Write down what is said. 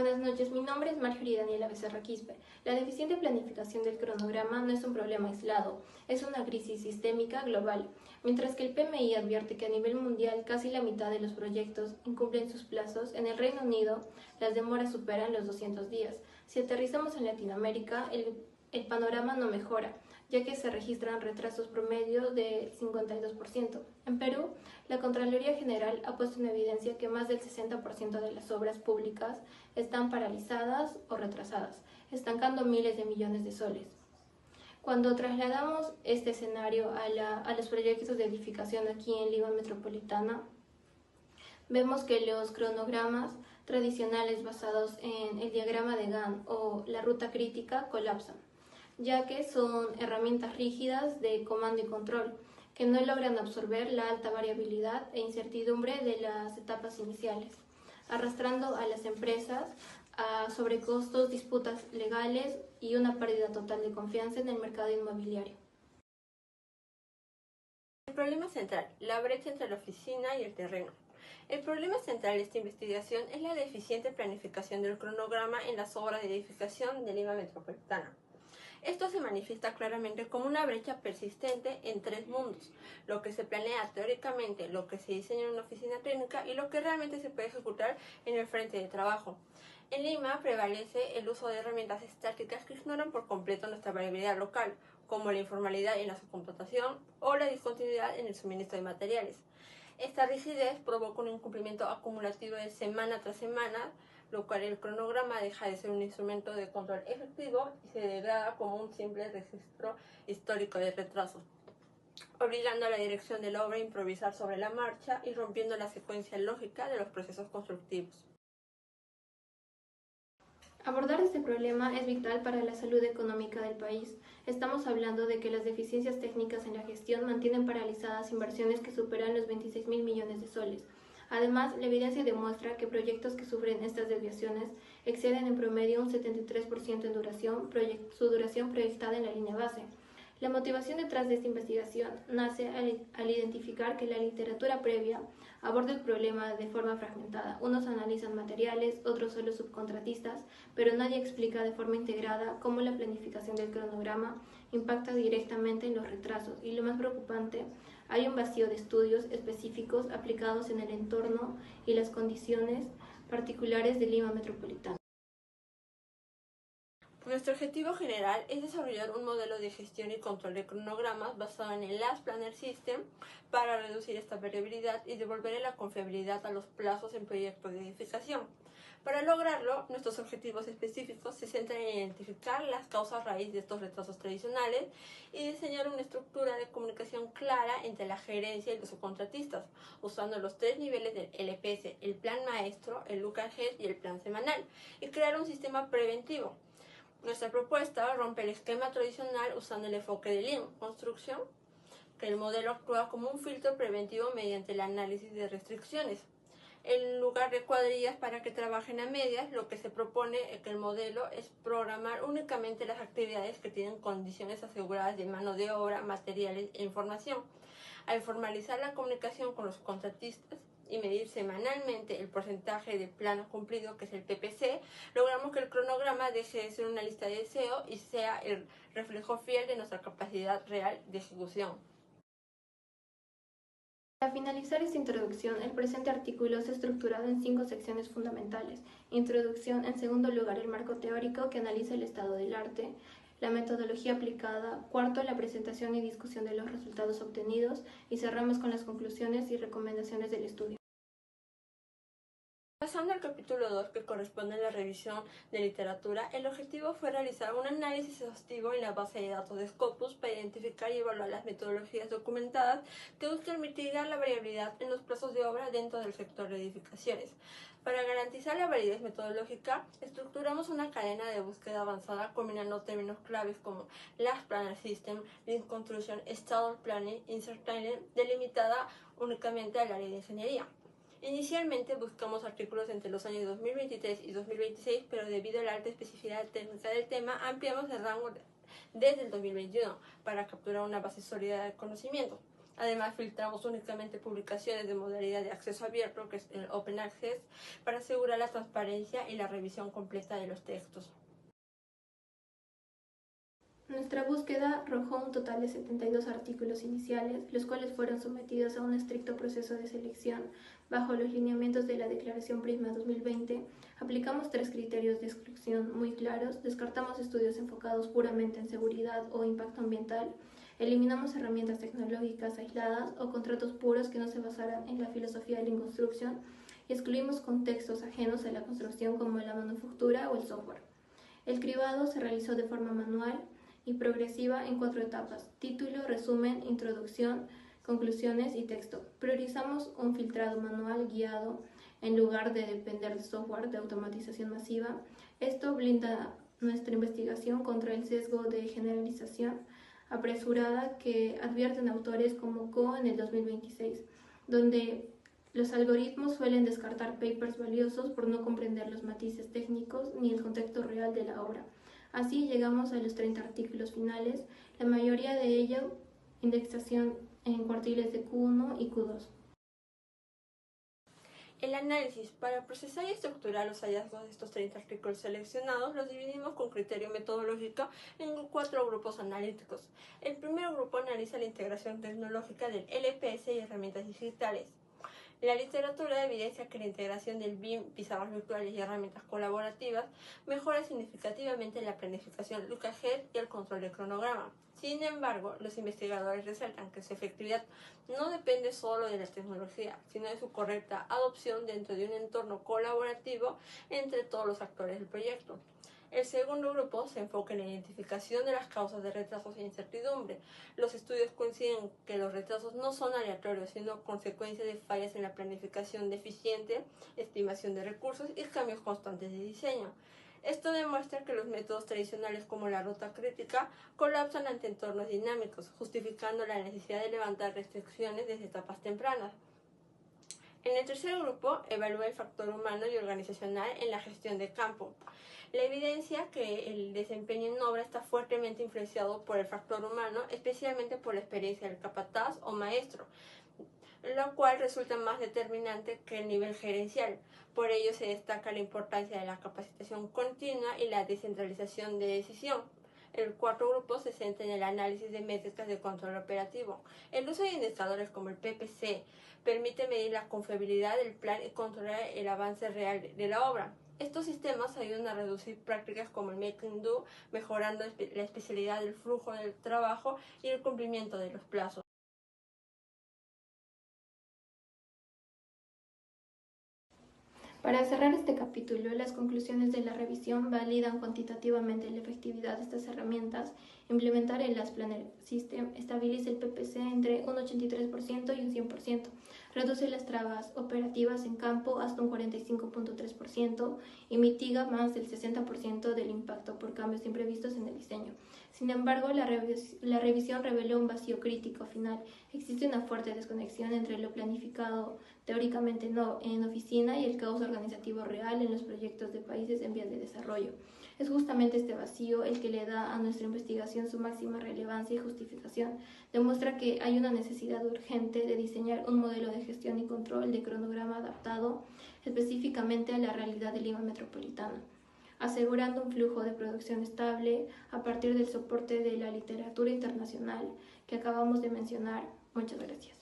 Buenas noches, mi nombre es Marjorie Daniela Becerra Quispe. La deficiente planificación del cronograma no es un problema aislado, es una crisis sistémica global. Mientras que el PMI advierte que a nivel mundial casi la mitad de los proyectos incumplen sus plazos, en el Reino Unido las demoras superan los 200 días. Si aterrizamos en Latinoamérica, el panorama no mejora, ya que se registran retrasos promedio del 52%. En Perú, la Contraloría General ha puesto en evidencia que más del 60% de las obras públicas están paralizadas o retrasadas, estancando miles de millones de soles. Cuando trasladamos este escenario a los proyectos de edificación aquí en Lima Metropolitana, vemos que los cronogramas tradicionales basados en el diagrama de Gantt o la ruta crítica colapsan, ya que son herramientas rígidas de comando y control que no logran absorber la alta variabilidad e incertidumbre de las etapas iniciales, arrastrando a las empresas a sobrecostos, disputas legales y una pérdida total de confianza en el mercado inmobiliario. El problema central, la brecha entre la oficina y el terreno. El problema central de esta investigación es la deficiente planificación del cronograma en las obras de edificación de Lima Metropolitana. Esto se manifiesta claramente como una brecha persistente en tres mundos: lo que se planea teóricamente, lo que se diseña en una oficina técnica y lo que realmente se puede ejecutar en el frente de trabajo. En Lima prevalece el uso de herramientas estáticas que ignoran por completo nuestra variabilidad local, como la informalidad en la subcontratación o la discontinuidad en el suministro de materiales. Esta rigidez provoca un incumplimiento acumulativo de semana tras semana, lo cual el cronograma deja de ser un instrumento de control efectivo y se degrada como un simple registro histórico de retrasos, obligando a la dirección de la obra a improvisar sobre la marcha y rompiendo la secuencia lógica de los procesos constructivos. Abordar este problema es vital para la salud económica del país. Estamos hablando de que las deficiencias técnicas en la gestión mantienen paralizadas inversiones que superan los 26.000 millones de soles. Además, la evidencia demuestra que proyectos que sufren estas desviaciones exceden en promedio un 73% en duración, su duración proyectada en la línea base. La motivación detrás de esta investigación nace al identificar que la literatura previa aborda el problema de forma fragmentada. Unos analizan materiales, otros solo subcontratistas, pero nadie explica de forma integrada cómo la planificación del cronograma impacta directamente en los retrasos. Y lo más preocupante, hay un vacío de estudios específicos aplicados en el entorno y las condiciones particulares de Lima Metropolitana. Nuestro objetivo general es desarrollar un modelo de gestión y control de cronogramas basado en el Last Planner System para reducir esta variabilidad y devolverle la confiabilidad a los plazos en proyectos de edificación. Para lograrlo, nuestros objetivos específicos se centran en identificar las causas raíz de estos retrasos tradicionales y diseñar una estructura de comunicación clara entre la gerencia y los subcontratistas, usando los tres niveles del LPS, el plan maestro, el look ahead y el plan semanal, y crear un sistema preventivo. Nuestra propuesta rompe el esquema tradicional usando el enfoque de Lean Construction, que el modelo actúa como un filtro preventivo mediante el análisis de restricciones. En lugar de cuadrillas para que trabajen a medias, lo que se propone es que el modelo es programar únicamente las actividades que tienen condiciones aseguradas de mano de obra, materiales e información. Al formalizar la comunicación con los contratistas y medir semanalmente el porcentaje de plano cumplido, que es el PPC, logramos que el cronograma deje de ser una lista de deseo y sea el reflejo fiel de nuestra capacidad real de ejecución. Para finalizar esta introducción, el presente artículo se ha estructurado en 5 secciones fundamentales. Introducción, en segundo lugar, el marco teórico que analiza el estado del arte, la metodología aplicada, cuarto, la presentación y discusión de los resultados obtenidos, y cerramos con las conclusiones y recomendaciones del estudio. Pasando al capítulo 2, que corresponde a la revisión de literatura, el objetivo fue realizar un análisis exhaustivo en la base de datos de Scopus para identificar y evaluar las metodologías documentadas que buscan mitigar la variabilidad en los plazos de obra dentro del sector de edificaciones. Para garantizar la validez metodológica, estructuramos una cadena de búsqueda avanzada combinando términos claves como Last Planner System, Lean Construction, Stalled Planning, Insert Planning, delimitada únicamente al área de ingeniería. Inicialmente buscamos artículos entre los años 2023 y 2026, pero debido a la alta especificidad técnica del tema, ampliamos el rango desde el 2021 para capturar una base sólida de conocimiento. Además, filtramos únicamente publicaciones de modalidad de acceso abierto, que es el Open Access, para asegurar la transparencia y la revisión completa de los textos. Nuestra búsqueda arrojó un total de 72 artículos iniciales, los cuales fueron sometidos a un estricto proceso de selección bajo los lineamientos de la Declaración Prisma 2020. Aplicamos 3 criterios de exclusión muy claros, descartamos estudios enfocados puramente en seguridad o impacto ambiental, eliminamos herramientas tecnológicas aisladas o contratos puros que no se basaran en la filosofía de la construcción y excluimos contextos ajenos a la construcción como la manufactura o el software. El cribado se realizó de forma manual y progresiva en 4 etapas: título, resumen, introducción, conclusiones y texto. Priorizamos un filtrado manual guiado en lugar de depender de software de automatización masiva. Esto blinda nuestra investigación contra el sesgo de generalización apresurada que advierten autores como Ko en el 2026, donde los algoritmos suelen descartar papers valiosos por no comprender los matices técnicos ni el contexto real de la obra. Así llegamos a los 30 artículos finales, la mayoría de ellos indexación en cuartiles de Q1 y Q2. El análisis. Para procesar y estructurar los hallazgos de estos 30 artículos seleccionados, los dividimos con criterio metodológico en 4 grupos analíticos. El primer grupo analiza la integración tecnológica del LPS y herramientas digitales. La literatura evidencia que la integración del BIM, pizarras virtuales y herramientas colaborativas mejora significativamente la planificación look ahead y el control del cronograma. Sin embargo, los investigadores resaltan que su efectividad no depende solo de la tecnología, sino de su correcta adopción dentro de un entorno colaborativo entre todos los actores del proyecto. El segundo grupo se enfoca en la identificación de las causas de retrasos e incertidumbre. Los estudios coinciden que los retrasos no son aleatorios, sino consecuencia de fallas en la planificación deficiente, estimación de recursos y cambios constantes de diseño. Esto demuestra que los métodos tradicionales como la ruta crítica colapsan ante entornos dinámicos, justificando la necesidad de levantar restricciones desde etapas tempranas. En el tercer grupo, evalúa el factor humano y organizacional en la gestión de campo. La evidencia que el desempeño en obra está fuertemente influenciado por el factor humano, especialmente por la experiencia del capataz o maestro, lo cual resulta más determinante que el nivel gerencial. Por ello se destaca la importancia de la capacitación continua y la descentralización de decisión. El cuarto grupo se centra en el análisis de métricas de control operativo. El uso de indicadores como el PPC permite medir la confiabilidad del plan y controlar el avance real de la obra. Estos sistemas ayudan a reducir prácticas como el making do, mejorando la especialidad del flujo del trabajo y el cumplimiento de los plazos. Para cerrar este capítulo, las conclusiones de la revisión validan cuantitativamente la efectividad de estas herramientas. Implementar el Last Planner System estabiliza el PPC entre un 83% y un 100%, reduce las trabas operativas en campo hasta un 45.3% y mitiga más del 60% del impacto por cambios imprevistos en el diseño. Sin embargo, la revisión reveló un vacío crítico final. Existe una fuerte desconexión entre lo planificado teóricamente en oficina y el caos organizativo real en los proyectos de países en vías de desarrollo. Es justamente este vacío el que le da a nuestra investigación su máxima relevancia y justificación. Demuestra que hay una necesidad urgente de diseñar un modelo de gestión y control de cronograma adaptado específicamente a la realidad de Lima metropolitana, asegurando un flujo de producción estable a partir del soporte de la literatura internacional que acabamos de mencionar. Muchas gracias.